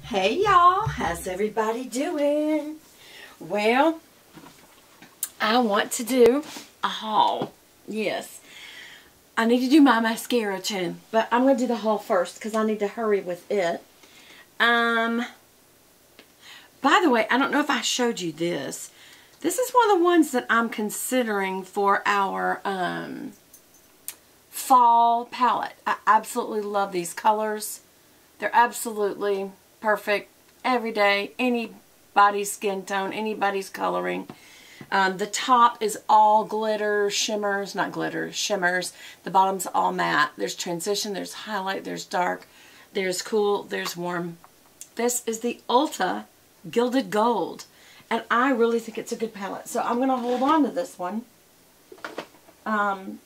Hey y'all, how's everybody doing? Well, I want to do a haul. Yes, I need to do my mascara too, but I'm going to do the haul first because I need to hurry with it. By the way, I don't know if I showed you this. This is one of the ones that I'm considering for our fall palette. I absolutely love these colors. They're absolutely perfect every day, anybody's skin tone, anybody's coloring. The top is all glitter, shimmers, not glitter, shimmers. The bottom's all matte. There's transition, there's highlight, there's dark, there's cool, there's warm. This is the Ulta Gilded Gold, and I really think it's a good palette. So I'm going to hold on to this one and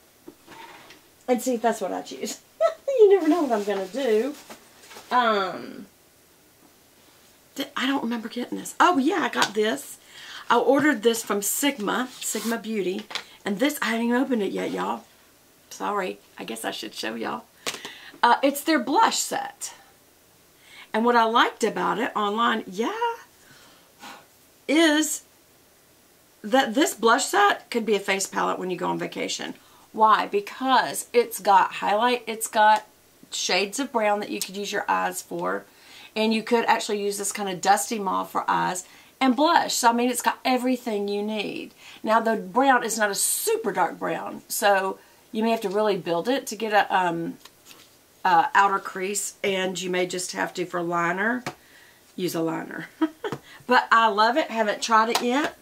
see if that's what I choose. You never know what I'm going to do. I don't remember getting this. Oh yeah, I got this. I ordered this from Sigma Beauty, and this, I haven't even opened it yet, y'all. Sorry, I guess I should show y'all. It's their blush set. And what I liked about it online, is that this blush set could be a face palette when you go on vacation. Why? Because it's got highlight, it's got shades of brown that you could use your eyes for, and you could actually use this kind of dusty mauve for eyes, and blush. So I mean, it's got everything you need. Now the brown is not a super dark brown, so you may have to really build it to get a outer crease, and you may just have to, for liner, use a liner. But I love it. Haven't tried it yet.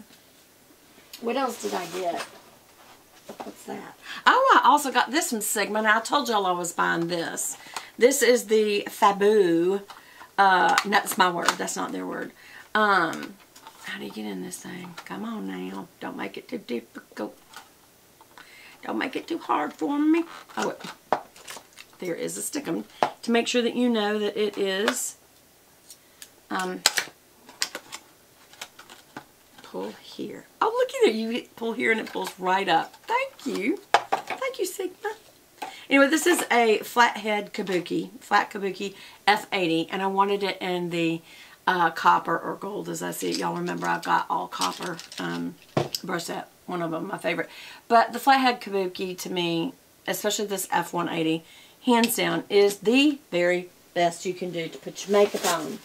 What else did I get? What's that? Oh, I also got this from Sigma. Now, I told y'all I was buying this. This is the Fabu. That's my word. That's not their word. How do you get in this thing? Come on now. Don't make it too difficult. Don't make it too hard for me. Oh, there is a stickum to make sure that you know that it is pull here. Oh, look at it. You pull here and it pulls right up. Thank you. Thank you, Sigma. Anyway, this is a flathead kabuki, flat kabuki F80, and I wanted it in the copper or gold, as I see it. Y'all remember I've got all copper brush set, one of them, my favorite. But the flathead kabuki, to me, especially this F180, hands down, is the very best you can do to put your makeup on.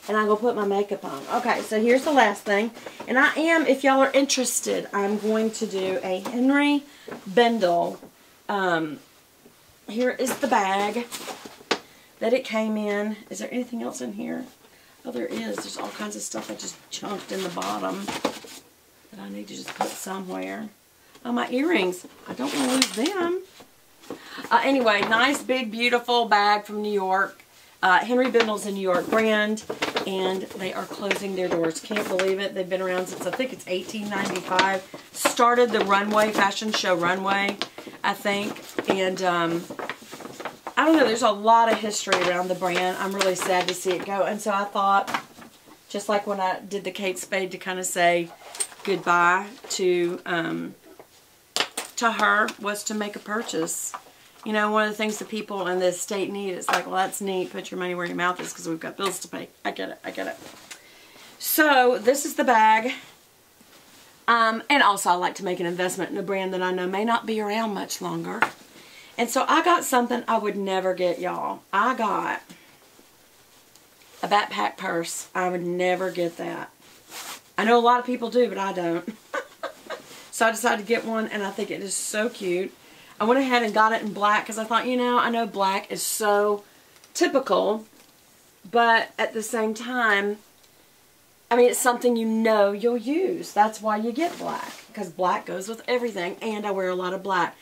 And I'm going to put my makeup on. Okay, so here's the last thing. And I am, if y'all are interested, I'm going to do a Henri Bendel. Here is the bag that it came in. Is there anything else in here? Oh, there is. There's all kinds of stuff I just chunked in the bottom that I need to just put somewhere. Oh, my earrings. I don't want to lose them. Anyway, nice, big, beautiful bag from New York. Henri Bendel's a New York brand, and they are closing their doors. Can't believe it. They've been around since, I think it's 1895. Started the runway, fashion show runway, I think. And I don't know, there's a lot of history around the brand. I'm really sad to see it go. And so I thought, just like when I did the Kate Spade to kind of say goodbye to her, was to make a purchase. You know, one of the things that people in this state need, it's like, well, that's neat. Put your money where your mouth is because we've got bills to pay. I get it. I get it. So, this is the bag. And also, I like to make an investment in a brand that I know may not be around much longer. And so, I got something I would never get, y'all. I got a backpack purse. I would never get that. I know a lot of people do, but I don't. So, I decided to get one, and I think it is so cute. I went ahead and got it in black because I thought, you know, I know black is so typical, but at the same time, I mean, it's something you know you'll use. That's why you get black, because black goes with everything, and I wear a lot of black.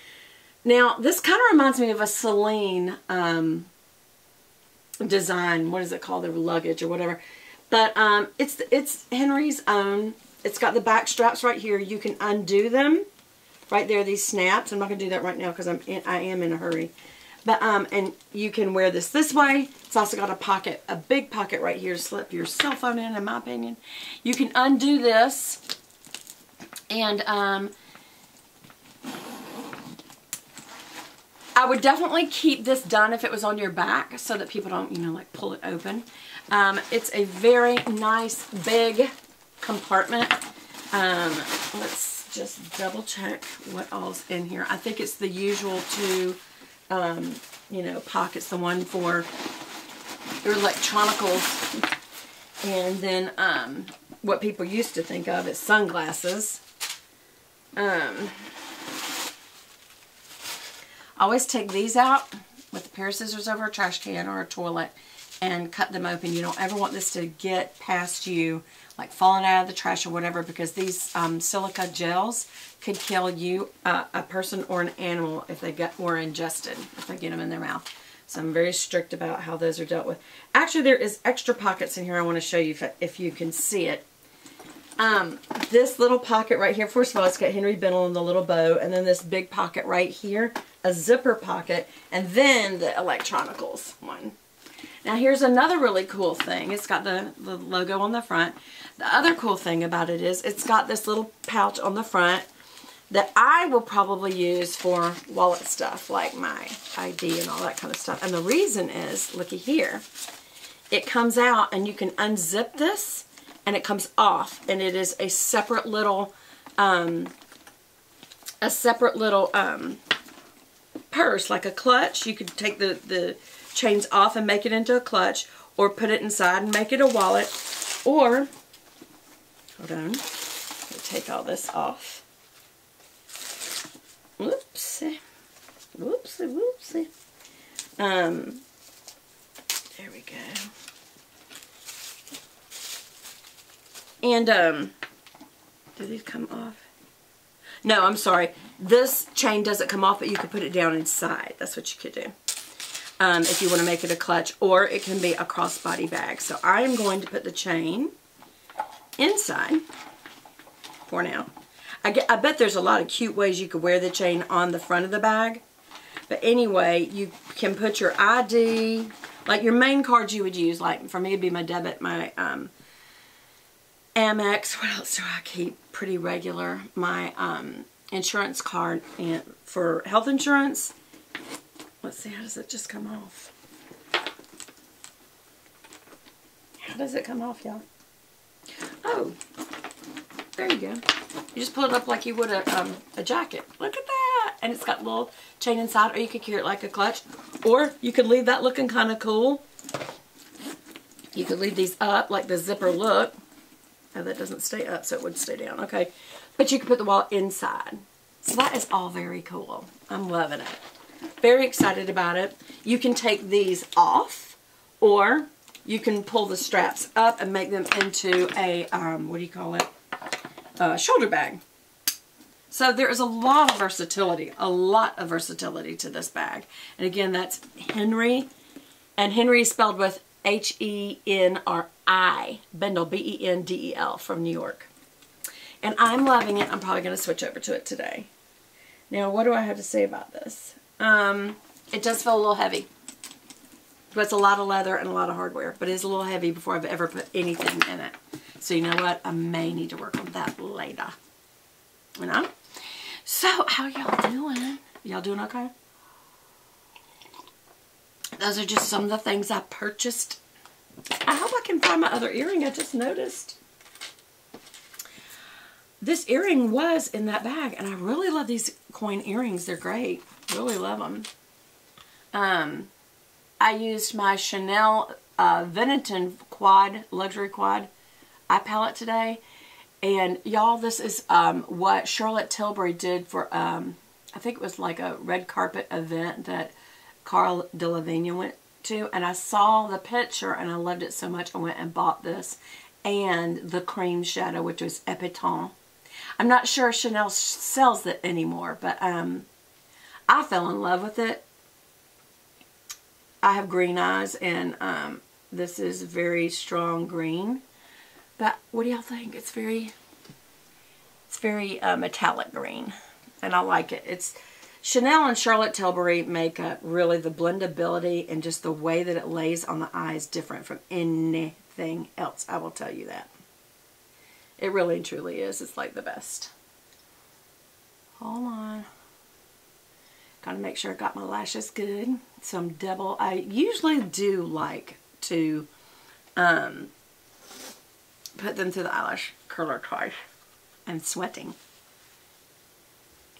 Now, this kind of reminds me of a Celine design. What is it called? Their luggage or whatever. But it's Henri's own. It's got the back straps right here. You can undo them. Right there, these snaps. I'm not going to do that right now because I am in a hurry. But, and you can wear this way. It's also got a pocket, a big pocket right here to slip your cell phone in my opinion. You can undo this. And, I would definitely keep this done if it was on your back so that people don't, you know, like pull it open. It's a very nice big compartment. Let's just double check what all's in here. I think it's the usual two, you know, pockets. The one for your electronicals, and then what people used to think of as sunglasses. I always take these out with a pair of scissors over a trash can or a toilet and cut them open. You don't ever want this to get past you, like falling out of the trash or whatever, because these silica gels could kill you, a person or an animal, if they were ingested, if they get them in their mouth. So I'm very strict about how those are dealt with. Actually, there is extra pockets in here I want to show you if you can see it. This little pocket right here, first of all, it's got Henri Bendel and the little bow, and then this big pocket right here, a zipper pocket, and then the electronicals one. Now here's another really cool thing. It's got the logo on the front. The other cool thing about it is it's got this little pouch on the front that I will probably use for wallet stuff, like my ID and all that kind of stuff. And the reason is, looky here, it comes out and you can unzip this and it comes off, and it is a separate little purse, like a clutch. You could take the chains off and make it into a clutch, or put it inside and make it a wallet, or, hold on, let me take all this off. Whoopsie. Whoopsie, whoopsie. There we go. And, do these come off? No, I'm sorry. This chain doesn't come off, but you can put it down inside. That's what you could do. If you want to make it a clutch, or it can be a crossbody bag. So I am going to put the chain inside for now. I bet there's a lot of cute ways you could wear the chain on the front of the bag. But anyway, you can put your ID, like your main cards you would use. Like for me, it'd be my debit, my Amex. What else do I keep pretty regular? My insurance card, and for health insurance. Let's see, how does it just come off? How does it come off, y'all? Oh, there you go. You just pull it up like you would a jacket. Look at that. And it's got a little chain inside, or you could carry it like a clutch. Or you could leave that looking kind of cool. You could leave these up like the zipper look. Oh, that doesn't stay up, so it would stay down. Okay. But you could put the wallet inside. So that is all very cool. I'm loving it. Very excited about it. You can take these off, or you can pull the straps up and make them into a, what do you call it? Shoulder bag. So there is a lot of versatility to this bag. And again, that's Henri, and Henri is spelled with H-E-N-R-I, Bendel, B-E-N-D-E-L, from New York. And I'm loving it. I'm probably going to switch over to it today. Now, what do I have to say about this? It does feel a little heavy. But it's a lot of leather and a lot of hardware. But it is a little heavy before I've ever put anything in it. So you know what? I may need to work on that later. You know? So, how y'all doing? Y'all doing okay? Those are just some of the things I purchased. I hope I can find my other earring. I just noticed. This earring was in that bag, and I really love these coin earrings. They're great. Really love them. I used my Chanel VENITEN luxury quad eye palette today, and y'all, this is what Charlotte Tilbury did for I think it was like a red carpet event that Carl DeLavigne went to, and I saw the picture and I loved it so much I went and bought this, and the cream shadow, which was Epiton. I'm not sure Chanel sells it anymore, but I fell in love with it. I have green eyes, and this is very strong green. But what do y'all think? It's very metallic green, and I like it. It's Chanel and Charlotte Tilbury makeup, really the blendability and just the way that it lays on the eye is different from anything else. I will tell you that. It really and truly is. It's like the best. Hold on. Gotta make sure I got my lashes good. Some double. I usually do like to put them through the eyelash curler twice. I'm sweating.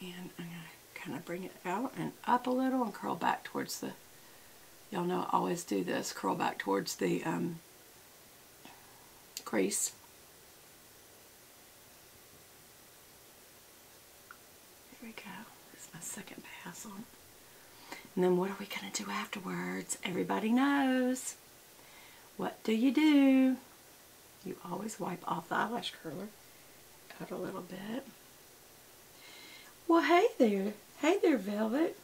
And I'm going to kind of bring it out and up a little and curl back towards the, y'all know I always do this, curl back towards the crease. There we go. That's my second pass on. And then what are we going to do afterwards? Everybody knows. What do? You always wipe off the eyelash curler. Out a little bit. Well, hey there. Hey there, Velvet.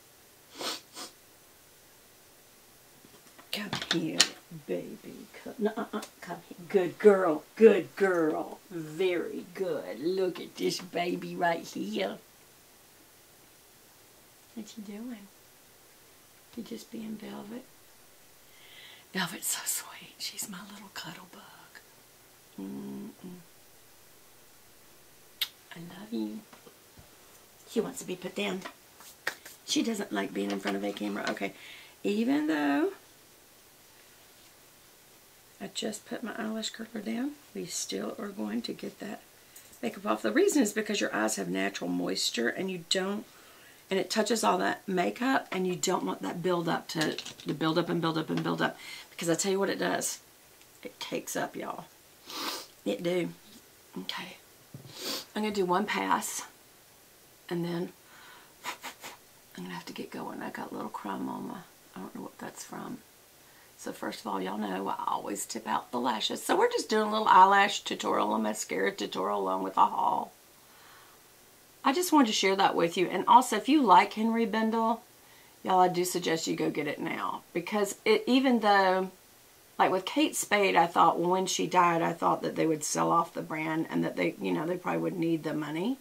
Come here, baby. Come here. Good girl. Good girl. Very good. Look at this baby right here. What you doing? You just being Velvet? Velvet's so sweet. She's my little cuddle bug. I love you. She wants to be put down. She doesn't like being in front of a camera. Okay. Even though I just put my eyelash curler down, we still are going to get that makeup off. The reason is because your eyes have natural moisture and you don't, and it touches all that makeup and you don't want that build up to build up and build up and build up. Because I tell you what it does. It cakes up, y'all. It do. Okay. I'm going to do one pass. And then I'm going to have to get going. I got a little crumb on my, I don't know what that's from. So first of all, y'all know I always tip out the lashes. So we're just doing a little eyelash tutorial and mascara tutorial along with a haul. I just wanted to share that with you. And also, if you like Henri Bendel, y'all, I do suggest you go get it now. Because it, even though, like with Kate Spade, I thought, well, when she died, I thought that they would sell off the brand and that they, you know, they probably would need the money.